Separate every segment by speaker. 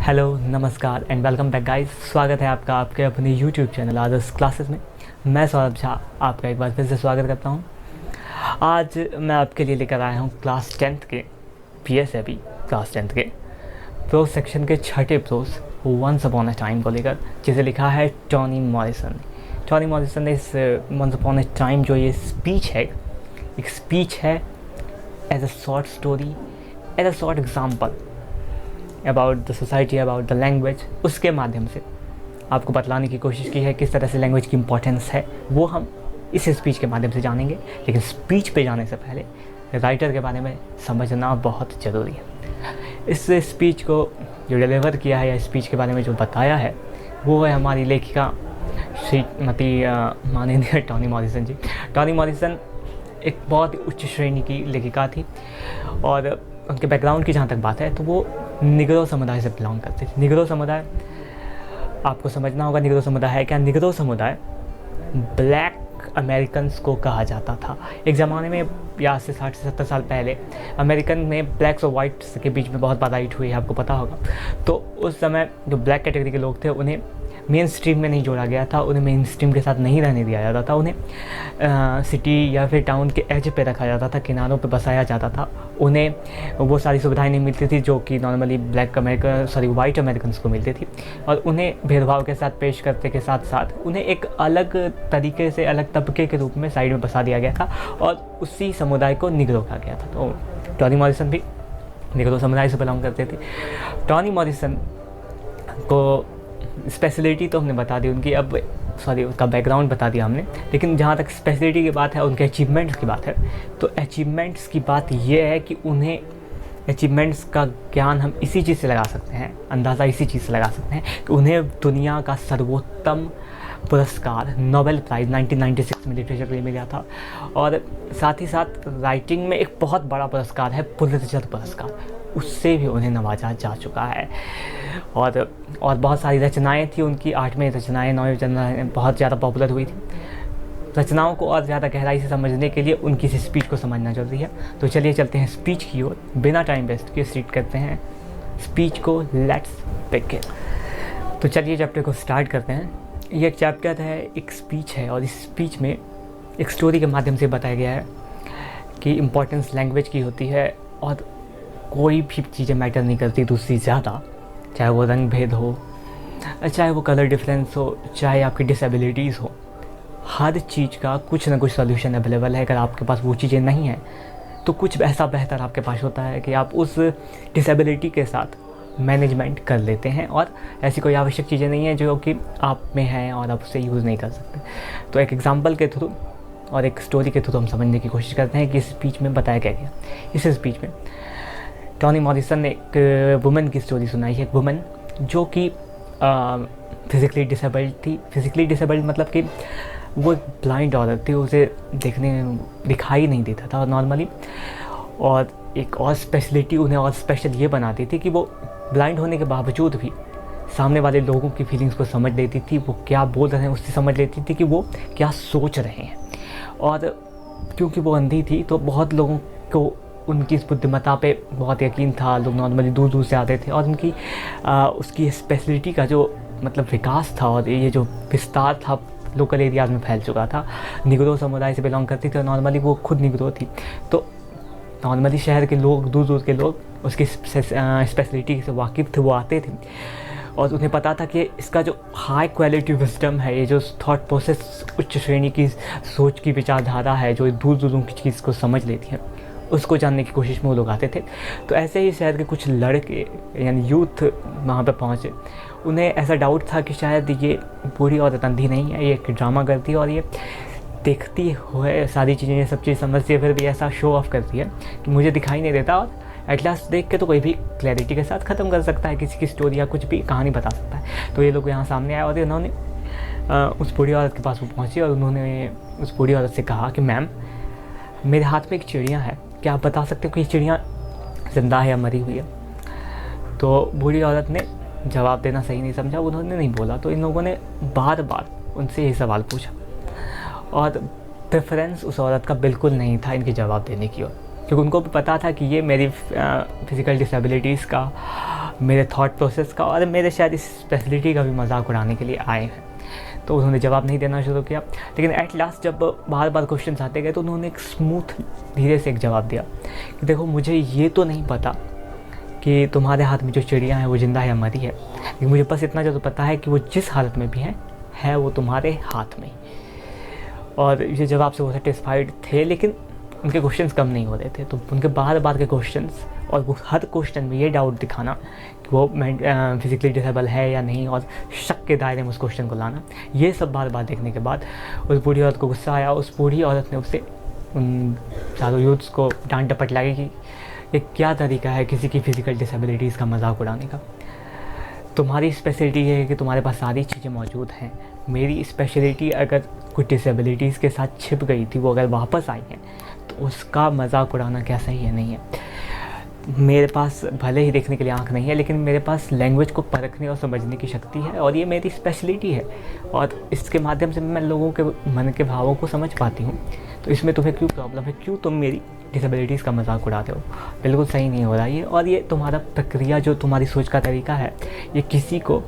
Speaker 1: Hello, नमस्कार and welcome back guys. स्वागत है आपका आपके अपने यूट्यूब चैनल आदर्श क्लासेस में। मैं सौरभ झा आपका एक बार फिर से स्वागत करता हूं। आज मैं आपके लिए लेकर आया हूं क्लास 10th के PSAB क्लास 10th के प्रोज सेक्शन के छठे prose once upon a time को लेकर, जिसे लिखा है टॉनी मॉरिसन। टॉनी मॉरिसन ने इस वंस अपॉन अ टाइम जो ये स्पीच है, एक स्पीच है as a short story, as a short example about the society, about the language, उसके माध्यम से आपको बतलाने की कोशिश की है किस तरह से लैंग्वेज की इम्पोर्टेंस है। वो हम इस स्पीच के माध्यम से जानेंगे। लेकिन स्पीच पे जाने से पहले राइटर के बारे में समझना बहुत ज़रूरी है। इस स्पीच को जो डिलीवर किया है या स्पीच के बारे में जो बताया है वो है हमारी लेखिका श्रीमती माननीय टॉनी मॉरिसन जी। टॉनी मॉरिसन एक बहुत ही उच्च श्रेणी की लेखिका थी और उनके बैकग्राउंड की जहाँ तक बात है तो वो निग्रो समुदाय से बिलोंग करते थे। निग्रो समुदाय आपको समझना होगा, निग्रो समुदाय है क्या। निग्रो समुदाय ब्लैक अमेरिकन्स को कहा जाता था। एक ज़माने में या से 60 से 70 साल पहले अमेरिकन में ब्लैक्स और वाइट्स के बीच में बहुत बातचीत हुई है, आपको पता होगा। तो उस समय जो ब्लैक कैटेगरी के लोग थे उन्हें मेन स्ट्रीम में नहीं जोड़ा गया था, उन्हें मेन स्ट्रीम के साथ नहीं रहने दिया जाता था। उन्हें सिटी या फिर टाउन के एज पे रखा जाता था, किनारों पे बसाया जाता था। उन्हें वो सारी सुविधाएं नहीं मिलती थी जो कि नॉर्मली वाइट अमेरिकन्स को मिलती थी। और उन्हें भेदभाव के साथ पेश करते के साथ साथ उन्हें एक अलग तरीके से, अलग तबके के रूप में साइड में बसा दिया गया था और उसी समुदाय को निग्रो कहा गया था। तो टॉनी मॉरिसन भी निग्रो समुदाय से बिलोंग करते थे। टॉनी मॉरिसन को स्पेशलिटी तो हमने बता दी उनकी, अब उसका बैकग्राउंड बता दिया हमने। लेकिन जहाँ तक स्पेशलिटी की बात है, उनके अचीवमेंट्स की बात है, तो अचीवमेंट्स की बात ये है कि उन्हें अचीवमेंट्स का ज्ञान हम इसी चीज़ से लगा सकते हैं, अंदाज़ा इसी चीज़ से लगा सकते हैं कि उन्हें दुनिया का सर्वोत्तम पुरस्कार नोबेल प्राइज़ 1996 में लिटरेचर के लिए मिला था। और साथ ही साथ राइटिंग में एक बहुत बड़ा पुरस्कार है पुलित्ज़र पुरस्कार, उससे भी उन्हें नवाजा जा चुका है। और बहुत सारी रचनाएं थी उनकी, 8वें रचनाएं 9वीं रचनाएं बहुत ज़्यादा पॉपुलर हुई थी। रचनाओं को और ज़्यादा गहराई से समझने के लिए उनकी इस स्पीच को समझना जरूरी है। तो चलिए चलते हैं स्पीच की ओर, बिना टाइम वेस्ट किए स्टार्ट करते हैं स्पीच को। Let's begin. तो चलिए चैप्टर को स्टार्ट करते हैं। ये एक चैप्टर है, एक स्पीच है और इस स्पीच में एक स्टोरी के माध्यम से बताया गया है कि इम्पोर्टेंस लैंग्वेज की होती है और कोई भी चीज़ें मैटर नहीं करती दूसरी ज़्यादा, चाहे वो रंग भेद हो, चाहे वो कलर डिफरेंस हो, चाहे आपकी डिसेबिलिटीज़ हो। हर चीज़ का कुछ ना कुछ सॉल्यूशन अवेलेबल है। अगर आपके पास वो चीज़ें नहीं हैं तो कुछ ऐसा बेहतर आपके पास होता है कि आप उस डिसेबिलिटी के साथ मैनेजमेंट कर लेते हैं और ऐसी कोई आवश्यक चीज़ें नहीं हैं जो कि आप में हैं और आप उसे यूज़ नहीं कर सकते। तो एक एग्जांपल के थ्रू और एक स्टोरी के थ्रू हम समझने की कोशिश करते हैं कि इस स्पीच में बताया क्या गया। इस स्पीच में टॉनी मॉरिसन ने एक वुमेन की स्टोरी सुनाई है। एक वुमेन जो कि फिज़िकली डिसेबल्ड थी। फिज़िकली डिसेबल्ड मतलब कि वो एक ब्लाइंड औरत थी, उसे दिखाई नहीं देता था नॉर्मली। और एक और स्पेशलिटी उन्हें और स्पेशल ये बनाती थी कि वो ब्लाइंड होने के बावजूद भी सामने वाले लोगों की फीलिंग्स को समझ लेती थी, वो क्या बोल रहे हैं उससे समझ लेती थी कि वो क्या सोच रहे हैं। और क्योंकि वो अंधी थी तो बहुत लोगों को उनकी इस बुद्धिमत्ता पे बहुत यकीन था। लोग नॉर्मली दूर दूर से आते थे और उनकी उसकी स्पेशलिटी का जो मतलब विकास था और ये जो विस्तार था लोकल एरियाज़ में फैल चुका था। निग्रो समुदाय से बिलोंग करती थी और नॉर्मली वो खुद निग्रो थी, तो नॉर्मली शहर के लोग, दूर दूर के लोग उसकी स्पेशलिटी से वाकिफ़ थे, वो आते थे और उन्हें पता था कि इसका जो हाई क्वालिटी विजडम है, ये जो थॉट प्रोसेस, उच्च श्रेणी की सोच की विचारधारा है जो दूर दूर की चीज़ को समझ लेती है, उसको जानने की कोशिश में वो लोग आते थे। तो ऐसे ही शहर के कुछ लड़के यानी यूथ वहाँ पे पहुँचे। उन्हें ऐसा डाउट था कि शायद ये बूढ़ी औरत अंधी नहीं है, ये एक ड्रामा करती है और ये देखती हुए सारी चीज़ें, ये सब चीज़ समझती है, फिर भी ऐसा शो ऑफ करती है कि मुझे दिखाई नहीं देता। और एट लास्ट देख के तो कोई भी क्लैरिटी के साथ ख़त्म कर सकता है किसी की स्टोरी या कुछ भी कहानी बता सकता है। तो ये लोग यहाँ सामने आए और इन्होंने उस बूढ़ी औरत के पास वो पहुँची और उन्होंने उस बूढ़ी औरत से कहा कि मैम, मेरे हाथ में एक चिड़िया है, क्या आप बता सकते हो कि ये चिड़िया ज़िंदा है या मरी हुई है? तो बूढ़ी औरत ने जवाब देना सही नहीं समझा, उन्होंने नहीं बोला। तो इन लोगों ने बार बार उनसे यही सवाल पूछा और प्रेफरेंस उस औरत का बिल्कुल नहीं था इनके जवाब देने की ओर, क्योंकि उनको भी पता था कि ये मेरी फिज़िकल डिसेबिलिटीज़ का मेरे थॉट प्रोसेस का और मेरे शायद इस स्पेशलिटी का भी मजाक उड़ाने के लिए आए हैं। तो उन्होंने जवाब नहीं देना शुरू किया, लेकिन एट लास्ट जब बार बार क्वेश्चन आते गए तो उन्होंने एक स्मूथ धीरे से एक जवाब दिया कि देखो मुझे ये तो नहीं पता कि तुम्हारे हाथ में जो चिड़िया है वो जिंदा है या मरी है, लेकिन मुझे बस इतना ज़रूर पता है कि वो जिस हालत में भी है वो तुम्हारे हाथ में। और ये जवाब से वो सेटिस्फाइड थे, लेकिन उनके क्वेश्चंस कम नहीं हो रहे थे। तो उनके बार बार के क्वेश्चंस और वो हर क्वेश्चन में ये डाउट दिखाना कि वो फिजिकली डिसेबल है या नहीं, और शक के दायरे में उस क्वेश्चन को लाना, ये सब बार बार देखने के बाद उस बूढ़ी औरत को गुस्सा आया। उस बूढ़ी औरत ने उससे उन चारों यूथ्स को डांट डपट लगी कि ये क्या तरीका है किसी की फिजिकल डिसेबिलिटीज़ का मजाक उड़ाने का। तुम्हारी स्पेशलिटी ये है कि तुम्हारे पास सारी चीज़ें मौजूद हैं, मेरी स्पेशलिटी अगर कुछ डिसेबिलिटीज़ के साथ छिप गई थी वो अगर वापस आई हैं तो उसका मजाक उड़ाना क्या सही है? नहीं है। मेरे पास भले ही देखने के लिए आँख नहीं है, लेकिन मेरे पास लैंग्वेज को परखने और समझने की शक्ति है, और ये मेरी स्पेशलिटी है, और इसके माध्यम से मैं लोगों के मन के भावों को समझ पाती हूँ। तो इसमें तुम्हें क्यों प्रॉब्लम है? क्यों तुम मेरी डिसेबिलिटीज़ का मजाक उड़ाते हो? बिल्कुल सही नहीं हो रहा ये। और ये तुम्हारा प्रक्रिया, जो तुम्हारी सोच का तरीका है, ये किसी को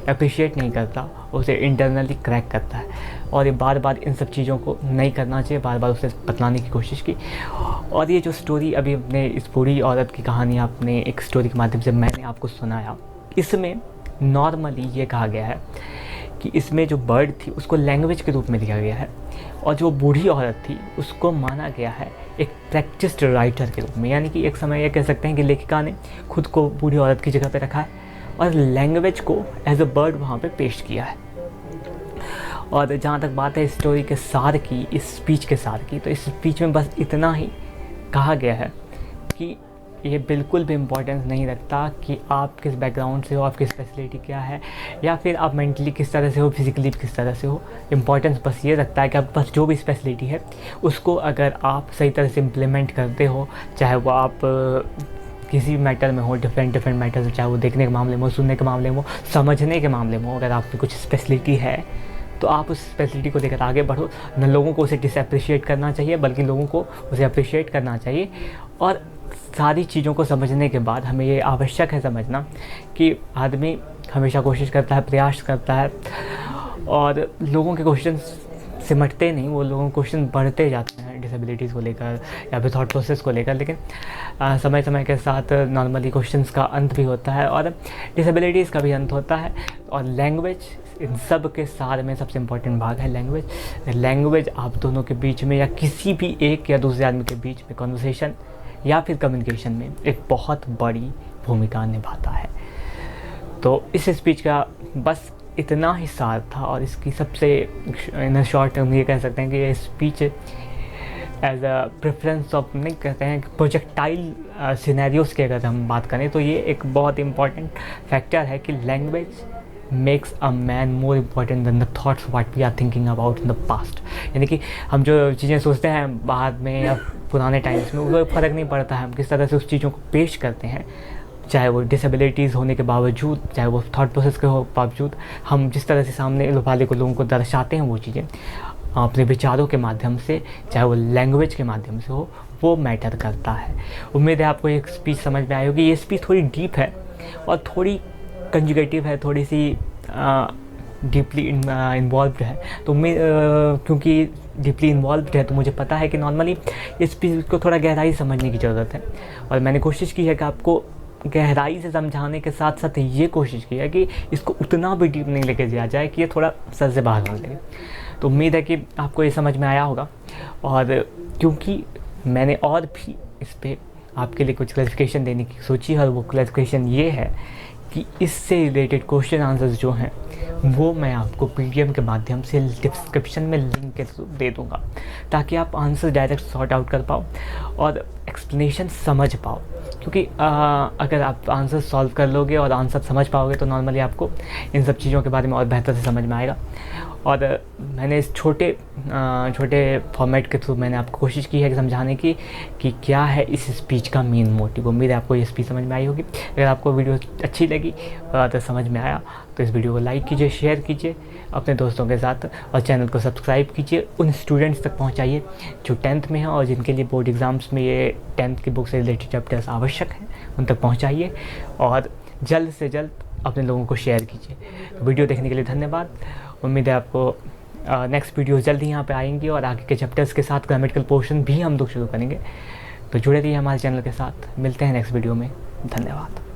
Speaker 1: अप्रिशिएट नहीं करता, उसे इंटरनली क्रैक करता है। और ये बार बार इन सब चीज़ों को नहीं करना चाहिए, बार बार उसे बतलाने की कोशिश की। और ये जो स्टोरी अभी अपने इस बूढ़ी औरत की कहानी आपने एक स्टोरी के माध्यम से मैंने आपको सुनाया, इसमें नॉर्मली ये कहा गया है कि इसमें जो बर्ड थी उसको लैंग्वेज के रूप में लिया गया है, और जो बूढ़ी औरत थी उसको माना गया है एक प्रैक्टिस्ड राइटर के रूप में। यानी कि एक समय ये कह सकते हैं कि लेखिका ने खुद को बूढ़ी औरत की जगह पे रखा है और लैंग्वेज को एज अ बर्ड वहाँ पे पेश किया है। और जहाँ तक बात है स्टोरी के सार की, इस स्पीच के सार की, तो इस स्पीच में बस इतना ही कहा गया है कि ये बिल्कुल भी इम्पोर्टेंस नहीं रखता कि आप किस बैकग्राउंड से हो, आपकी स्पेशलिटी क्या है, या फिर आप मेंटली किस तरह से हो, फिजिकली किस तरह से हो। इम्पोर्टेंस बस ये रखता है कि आप बस जो भी स्पेशलिटी है उसको अगर आप सही तरह से इम्प्लीमेंट करते हो, चाहे वो आप किसी भी मैटर में हो, डिफरेंट मैटर्स, चाहे वो देखने के मामले में हो, सुनने के मामले में हो, समझने के मामले में हो, अगर आप में कुछ स्पेशलिटी है तो आप उस स्पेशलिटी को लेकर आगे बढ़ो। न लोगों को उसे डिसअप्रिशिएट करना चाहिए, बल्कि लोगों को उसे अप्रिशिएट करना चाहिए। और सारी चीज़ों को समझने के बाद हमें ये आवश्यक है समझना कि आदमी हमेशा कोशिश करता है, प्रयास करता है, और लोगों के क्वेश्चन सिमटते नहीं, वो लोगों के क्वेश्चन बढ़ते जाते हैं डिसेबिलिटीज़ को लेकर या फिर थॉट प्रोसेस को लेकर। लेकिन समय समय के साथ नॉर्मली क्वेश्चंस का अंत भी होता है और डिसेबिलिटीज़ का भी अंत होता है। और लैंग्वेज इन सब के सार में सबसे इम्पोर्टेंट भाग है लैंग्वेज। लैंग्वेज आप दोनों के बीच में या किसी भी एक या दूसरे आदमी के बीच में कन्वर्सेशन या फिर कम्युनिकेशन में एक बहुत बड़ी भूमिका निभाता है। तो इस स्पीच का बस इतना ही सार था, और इसकी सबसे इन शॉर्ट टर्म ये कह सकते हैं कि ये speech as a preference of, नहीं कहते हैं प्रोजेक्टाइल सिनेरियोज़ की अगर हम बात करें तो ये एक बहुत इंपॉर्टेंट फैक्टर है कि language makes a man more important than the thoughts what we are thinking about in the past. यानी कि हम जो चीज़ें सोचते हैं बाद में या पुराने टाइम्स में, वो फ़र्क नहीं पड़ता है हम किस तरह से उस चीज़ों को पेश करते हैं, चाहे वो डिसेबिलिटीज़ होने के बावजूद, चाहे वो थॉट प्रोसेस के बावजूद, हम जिस तरह से सामने वाले को लोगों को दर्शाते हैं वो चीज़ें अपने विचारों के माध्यम से, चाहे वो लैंग्वेज के माध्यम से हो, वो मैटर करता है। उम्मीद है आपको ये स्पीच समझ में आई होगी। ये स्पीच थोड़ी डीप है और थोड़ी कंजुगेटिव है, थोड़ी सी डीपली इन्वॉल्व्ड है। तो मैं क्योंकि डीपली इन्वॉल्व्ड है तो मुझे पता है कि नॉर्मली इस स्पीच को थोड़ा गहराई समझने की ज़रूरत है, और मैंने कोशिश की है कि आपको गहराई से समझाने के साथ साथ ये कोशिश की है कि इसको उतना भी डीप नहीं लेके जाया जाए कि ये थोड़ा सर से बाहर हो लगे। तो उम्मीद है कि आपको ये समझ में आया होगा, और क्योंकि मैंने और भी इस पर आपके लिए कुछ क्लैरिफिकेशन देने की सोची है, और वो क्लैरिफिकेशन ये है कि इससे रिलेटेड क्वेश्चन आंसर्स जो हैं वो मैं आपको पीडीएफ के माध्यम से डिस्क्रिप्शन में लिंक के थ्रू दे दूँगा, ताकि आप आंसर डायरेक्ट सॉर्ट आउट कर पाओ और एक्सप्लेनेशन समझ पाओ। क्योंकि अगर आप आंसर सॉल्व कर लोगे और आंसर समझ पाओगे तो नॉर्मली आपको इन सब चीज़ों के बारे में और बेहतर से समझ में आएगा। और मैंने इस छोटे फॉर्मेट के थ्रू मैंने आपको कोशिश की है कि समझाने की कि क्या है इस स्पीच का मेन मोटिव। उम्मीद है आपको ये स्पीच समझ में आई होगी। अगर आपको वीडियो अच्छी लगी तो समझ में आया तो इस वीडियो को लाइक कीजिए, शेयर कीजिए अपने दोस्तों के साथ, और चैनल को सब्सक्राइब कीजिए। उन स्टूडेंट्स तक पहुंचाइए जो 10th में हैं और जिनके लिए बोर्ड एग्ज़ाम्स में ये 10th की बुक से रिलेटेड चैप्टर्स आवश्यक हैं, उन तक पहुंचाइए। और जल्द से जल्द अपने लोगों को शेयर कीजिए। तो वीडियो देखने के लिए धन्यवाद। उम्मीद है आपको नेक्स्ट वीडियो जल्दी यहाँ पे आएंगी और आगे के चैप्टर्स के साथ ग्रामेटिकल पोर्शन भी हम लोग शुरू करेंगे। तो जुड़े रहिए हमारे चैनल के साथ। मिलते हैं नेक्स्ट वीडियो में। धन्यवाद।